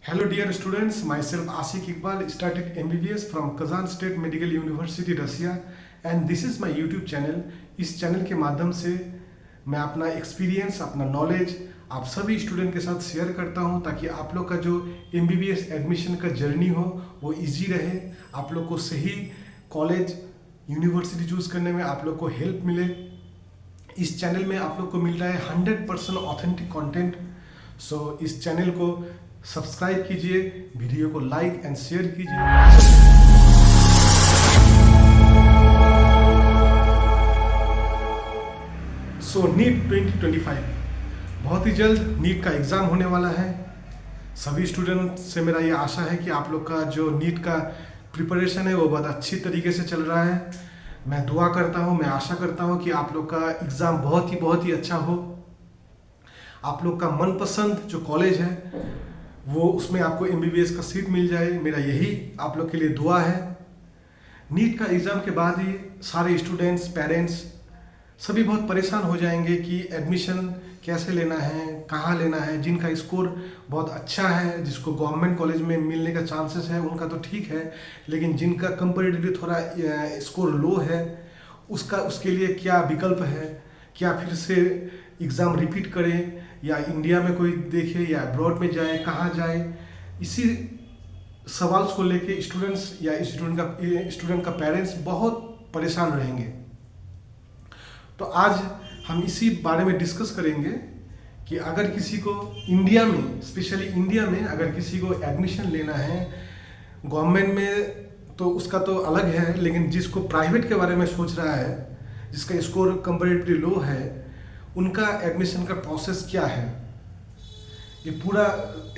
Hello dear students, myself Asik Iqbal started MBBS from Kazan State Medical University Russia and this is my YouTube channel। इस channel के माध्यम से मैं अपना experience, अपना knowledge आप सभी स्टूडेंट के साथ शेयर करता हूं ताकि आप लोग का जो MBBS एडमिशन का जर्नी हो वो इजी रहे, आप लोग को सही कॉलेज यूनिवर्सिटी चूज़ करने में आप लोग को हेल्प मिले। इस चैनल में आप लोग को मिल रहा है 100% ऑथेंटिक कंटेंट। सो इस चैनल को सब्सक्राइब कीजिए, वीडियो को लाइक एंड शेयर कीजिए। सो नीट 2025 बहुत ही जल्द नीट का एग्ज़ाम होने वाला है। सभी स्टूडेंट से मेरा ये आशा है कि आप लोग का जो नीट का प्रिपरेशन है वो बहुत अच्छी तरीके से चल रहा है। मैं दुआ करता हूँ, मैं आशा करता हूँ कि आप लोग का एग्ज़ाम बहुत ही अच्छा हो। आप लोग का मनपसंद जो कॉलेज है वो उसमें आपको MBBS का सीट मिल जाए, मेरा यही आप लोग के लिए दुआ है। नीट का एग्ज़ाम के बाद ही सारे स्टूडेंट्स, पेरेंट्स सभी बहुत परेशान हो जाएंगे कि एडमिशन कैसे लेना है, कहाँ लेना है। जिनका स्कोर बहुत अच्छा है, जिसको गवर्नमेंट कॉलेज में मिलने का चांसेस है उनका तो ठीक है, लेकिन जिनका कंपैरेटिवली थोड़ा स्कोर लो है उसके लिए क्या विकल्प है। क्या फिर से एग्ज़ाम रिपीट करें या इंडिया में कोई देखे या अब्रॉड में जाए, कहाँ जाए। इसी सवाल को लेके स्टूडेंट्स या स्टूडेंट का पेरेंट्स बहुत परेशान रहेंगे। तो आज हम इसी बारे में डिस्कस करेंगे कि अगर किसी को इंडिया में, स्पेशली इंडिया में अगर किसी को एडमिशन लेना है गवर्नमेंट में तो उसका तो अलग है, लेकिन जिसको प्राइवेट के बारे में सोच रहा है, जिसका स्कोर कंपैरेटिवली लो है, उनका एडमिशन का प्रोसेस क्या है, ये पूरा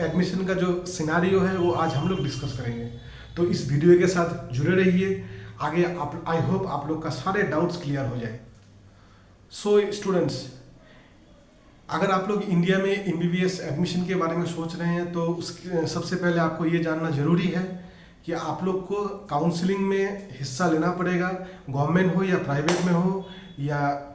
एडमिशन का जो सिनारियो है वो आज हम लोग डिस्कस करेंगे। तो इस वीडियो के साथ जुड़े रहिए, आगे आई होप आप लोग का सारे डाउट्स क्लियर हो जाए। सो स्टूडेंट्स, अगर आप लोग इंडिया में MBBS एडमिशन के बारे में सोच रहे हैं तो उसके सबसे पहले आपको ये जानना ज़रूरी है कि आप लोग को काउंसलिंग में हिस्सा लेना पड़ेगा। गवर्नमेंट हो या प्राइवेट में हो या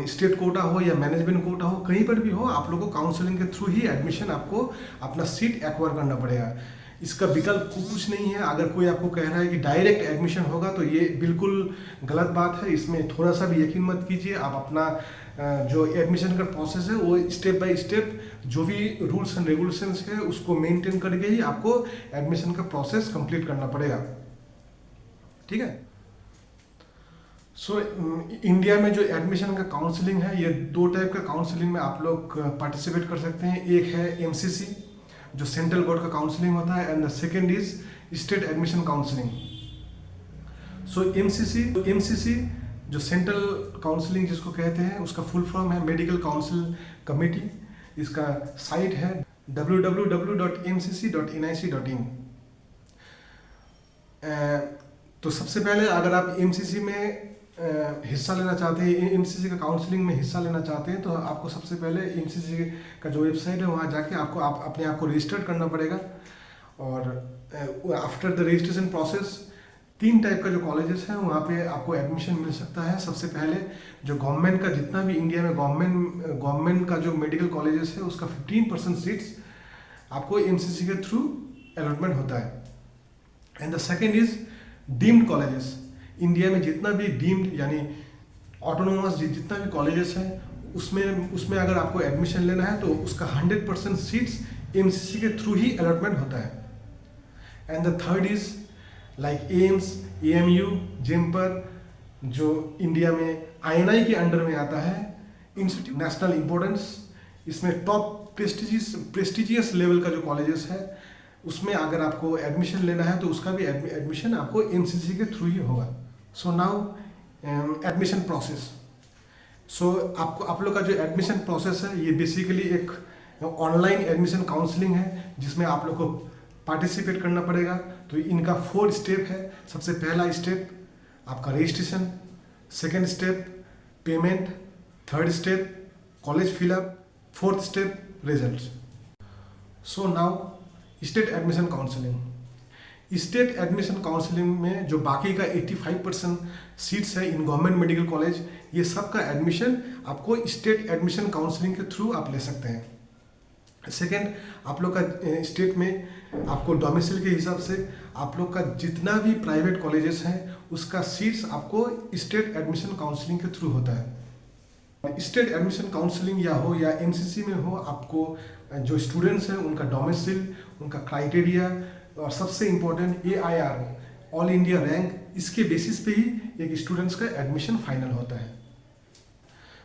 स्टेट कोटा हो या मैनेजमेंट कोटा हो, कहीं पर भी हो, आप लोग को काउंसलिंग के थ्रू ही एडमिशन आपको अपना सीट एक्वायर करना पड़ेगा। इसका विकल्प कुछ नहीं है। अगर कोई आपको कह रहा है कि डायरेक्ट एडमिशन होगा तो ये बिल्कुल गलत बात है, इसमें थोड़ा सा भी यकीन मत कीजिए। आप अपना जो एडमिशन का प्रोसेस है वो स्टेप बाय स्टेप जो भी रूल्स एंड रेगुलेशंस है उसको मेंटेन करके ही आपको एडमिशन का प्रोसेस कंप्लीट करना पड़ेगा, ठीक है। सो इंडिया में जो एडमिशन का काउंसलिंग है, ये दो टाइप का काउंसलिंग में आप लोग पार्टिसिपेट कर सकते हैं। एक है MCC जो सेंट्रल बोर्ड का काउंसलिंग होता है, and the second is state admission counselling. So MCC जो सेंट्रल काउंसलिंग जिसको कहते हैं, उसका फुल फॉर्म है मेडिकल काउंसिल कमेटी। इसका साइट है www.mcc.nic.in। तो सबसे पहले अगर आप MCC में हिस्सा लेना चाहते हैं, MCC का काउंसलिंग में हिस्सा लेना चाहते हैं, तो आपको सबसे पहले MCC का जो वेबसाइट है वहाँ जाके आपको अपने आप को रजिस्टर करना पड़ेगा। और after the registration process 3 type का जो कॉलेजेस हैं वहाँ पे आपको एडमिशन मिल सकता है। सबसे पहले जो गवर्नमेंट का, जितना भी इंडिया में गवर्नमेंट का जो मेडिकल कॉलेजेस है उसका 15% सीट्स आपको MCC के थ्रू अलॉटमेंट होता है। And the second is deemed colleges. India में जितना भी डीम्ड यानी ऑटोनोमस जितना भी कॉलेजेस हैं उसमें अगर आपको एडमिशन लेना है तो उसका 100% सीट्स MCC के थ्रू ही अलॉटमेंट होता है। And the third is like AIIMS, AMU, जेम्पर जो इंडिया में INI के अंडर में आता है, इंस्टीट्यूट नेशनल इम्पोर्टेंस। इसमें टॉप प्रेस्टिजियस लेवल का जो कॉलेजेस है उसमें अगर आपको एडमिशन लेना है तो उसका भी एडमिशन आपको MCC के थ्रू ही होगा। So now admission process. So आप लोग का जो एडमिशन प्रोसेस है ये बेसिकली एक ऑनलाइन एडमिशन काउंसलिंग है जिसमें आप लोग को पार्टिसिपेट करना पड़ेगा। तो इनका 4 स्टेप है। सबसे पहला स्टेप आपका registration, second step payment, third step college fill up, fourth step results. So now state admission counselling. State admission counselling में जो बाकी का 85% सीट्स है इन गवर्नमेंट मेडिकल कॉलेज, ये सब का एडमिशन आपको स्टेट एडमिशन काउंसलिंग के थ्रू आप ले सकते हैं। सेकेंड, आप लोग का स्टेट में आपको डोमिसाइल के हिसाब से आप लोग का जितना भी प्राइवेट कॉलेजेस हैं उसका सीट्स आपको स्टेट एडमिशन काउंसलिंग के थ्रू होता है। स्टेट एडमिशन काउंसलिंग या हो या एमसीसी में हो, आपको जो स्टूडेंट्स हैं उनका डोमिसाइल, उनका क्राइटेरिया और सबसे important AIR all India rank, इसके बेसिस पे ही एक स्टूडेंट्स का एडमिशन फाइनल होता है।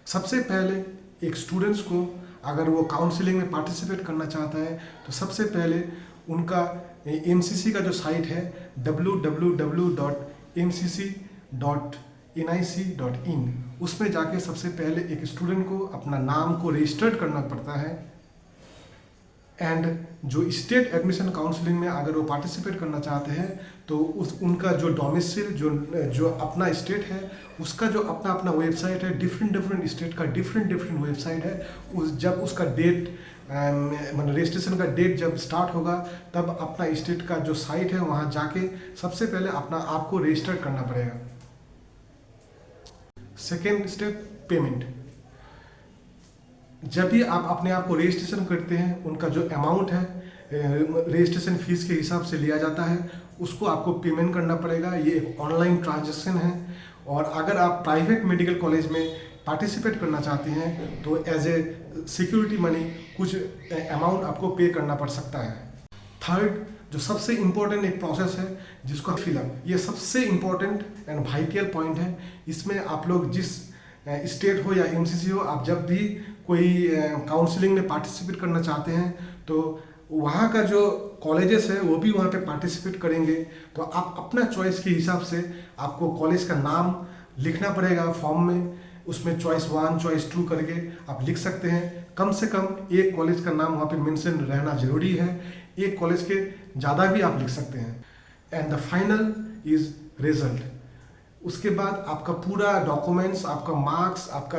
सबसे पहले एक स्टूडेंट्स को अगर वो काउंसलिंग में पार्टिसिपेट करना चाहता है तो सबसे पहले उनका MCC का जो साइट है www.mcc.nic.in, उसमें जाके सबसे पहले एक स्टूडेंट को अपना नाम को रजिस्टर्ड करना पड़ता है। एंड जो स्टेट एडमिशन काउंसलिंग में अगर वो पार्टिसिपेट करना चाहते हैं तो उनका जो डोमिसाइल जो अपना स्टेट है उसका जो अपना अपना वेबसाइट है, डिफरेंट स्टेट का डिफरेंट वेबसाइट है। जब उसका डेट मतलब रजिस्ट्रेशन का डेट जब स्टार्ट होगा तब अपना स्टेट का जो साइट है वहाँ जाके सबसे पहले अपना आपको रजिस्टर करना पड़ेगा। Second step, payment. जब भी आप अपने आप को रजिस्ट्रेशन करते हैं उनका जो अमाउंट है रजिस्ट्रेशन फीस के हिसाब से लिया जाता है, उसको आपको पेमेंट करना पड़ेगा। ये एक ऑनलाइन ट्रांजैक्शन है। और अगर आप प्राइवेट मेडिकल कॉलेज में पार्टिसिपेट करना चाहते हैं तो एज ए सिक्योरिटी मनी कुछ अमाउंट आपको पे करना पड़ सकता है। थर्ड, जो सबसे इम्पोर्टेंट एक प्रोसेस है जिसको फिलअप, ये सबसे इम्पोर्टेंट एंड वाइटल पॉइंट है। इसमें आप लोग जिस स्टेट हो या MCC हो, आप जब भी कोई काउंसलिंग में पार्टिसिपेट करना चाहते हैं तो वहाँ का जो कॉलेजेस है वो भी वहाँ पे पार्टिसिपेट करेंगे। तो आप अपना चॉइस के हिसाब से आपको कॉलेज का नाम लिखना पड़ेगा फॉर्म में, उसमें चॉइस 1 चॉइस 2 करके आप लिख सकते हैं। कम से कम एक कॉलेज का नाम वहाँ पे मेंशन रहना जरूरी है, एक कॉलेज के ज़्यादा भी आप लिख सकते हैं। And the final is result. उसके बाद आपका पूरा डॉक्यूमेंट्स, आपका मार्क्स, आपका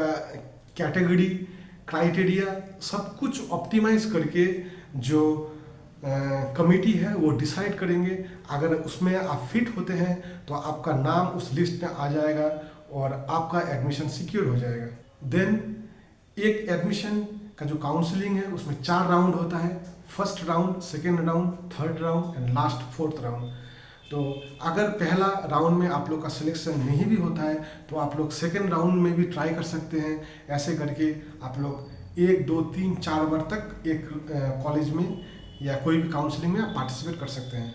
कैटेगरी, क्राइटेरिया सब कुछ ऑप्टिमाइज करके जो कमेटी है वो डिसाइड करेंगे। अगर उसमें आप फिट होते हैं तो आपका नाम उस लिस्ट में आ जाएगा और आपका एडमिशन सिक्योर हो जाएगा। देन एक एडमिशन का जो काउंसलिंग है उसमें 4 राउंड होता है, first round, second round, third round and last 4th round. तो अगर पहला राउंड में आप लोग का सिलेक्शन नहीं भी होता है तो आप लोग सेकेंड राउंड में भी ट्राई कर सकते हैं। ऐसे करके आप लोग 1 2 3 4 बार तक एक कॉलेज में या कोई भी काउंसलिंग में आप पार्टिसिपेट कर सकते हैं।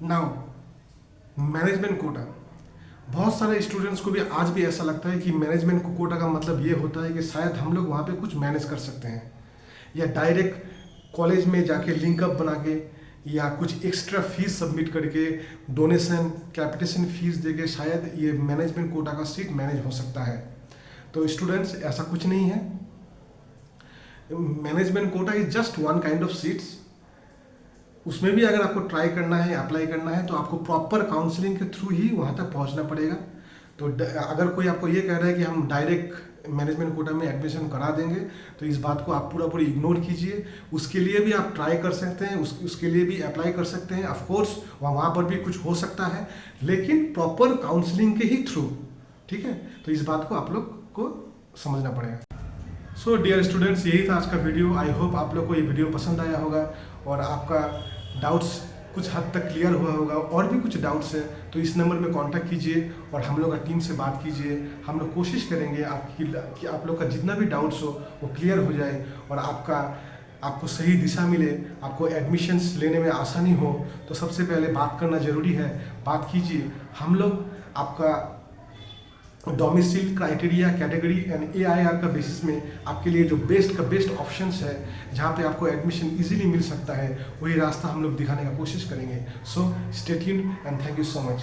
नाउ मैनेजमेंट कोटा, बहुत सारे स्टूडेंट्स को भी आज भी ऐसा लगता है कि मैनेजमेंट कोटा का मतलब ये होता है कि शायद हम लोग वहाँ पे कुछ मैनेज कर सकते हैं या डायरेक्ट कॉलेज में जाके लिंकअप बना के या कुछ एक्स्ट्रा फीस सबमिट करके डोनेशन कैपिटेशन फीस देके शायद ये मैनेजमेंट कोटा का सीट मैनेज हो सकता है। तो स्टूडेंट्स, ऐसा कुछ नहीं है। Management quota is just one kind of seats. उसमें भी अगर आपको ट्राई करना है, अप्लाई करना है तो आपको प्रॉपर काउंसलिंग के थ्रू ही वहाँ तक पहुँचना पड़ेगा। तो अगर कोई आपको ये कह रहा है कि हम डायरेक्ट मैनेजमेंट कोटा में एडमिशन करा देंगे तो इस बात को आप पूरी इग्नोर कीजिए। उसके लिए भी आप ट्राई कर सकते हैं, उसके लिए भी अप्लाई कर सकते हैं। ऑफकोर्स वहाँ पर भी कुछ हो सकता है लेकिन प्रॉपर काउंसलिंग के ही थ्रू, ठीक है। तो इस बात को आप लोग को समझना पड़ेगा। सो डियर स्टूडेंट्स, यही था आज का वीडियो। आई होप आप लोग को ये वीडियो पसंद आया होगा और आपका डाउट्स कुछ हद तक क्लियर हुआ होगा। और भी कुछ डाउट्स है तो इस नंबर में कांटेक्ट कीजिए और हम लोग का टीम से बात कीजिए। हम लोग कोशिश करेंगे कि आप लोग का जितना भी डाउट्स हो वो क्लियर हो जाए और आपको सही दिशा मिले, आपको एडमिशन्स लेने में आसानी हो। तो सबसे पहले बात करना ज़रूरी है, बात कीजिए। हम लोग आपका domicile, criteria, category and AIR का बेसिस में आपके लिए जो बेस्ट का बेस्ट ऑप्शंस है जहाँ पे आपको एडमिशन इजीली मिल सकता है, वही रास्ता हम लोग दिखाने का कोशिश करेंगे। So stay tuned and thank you so much.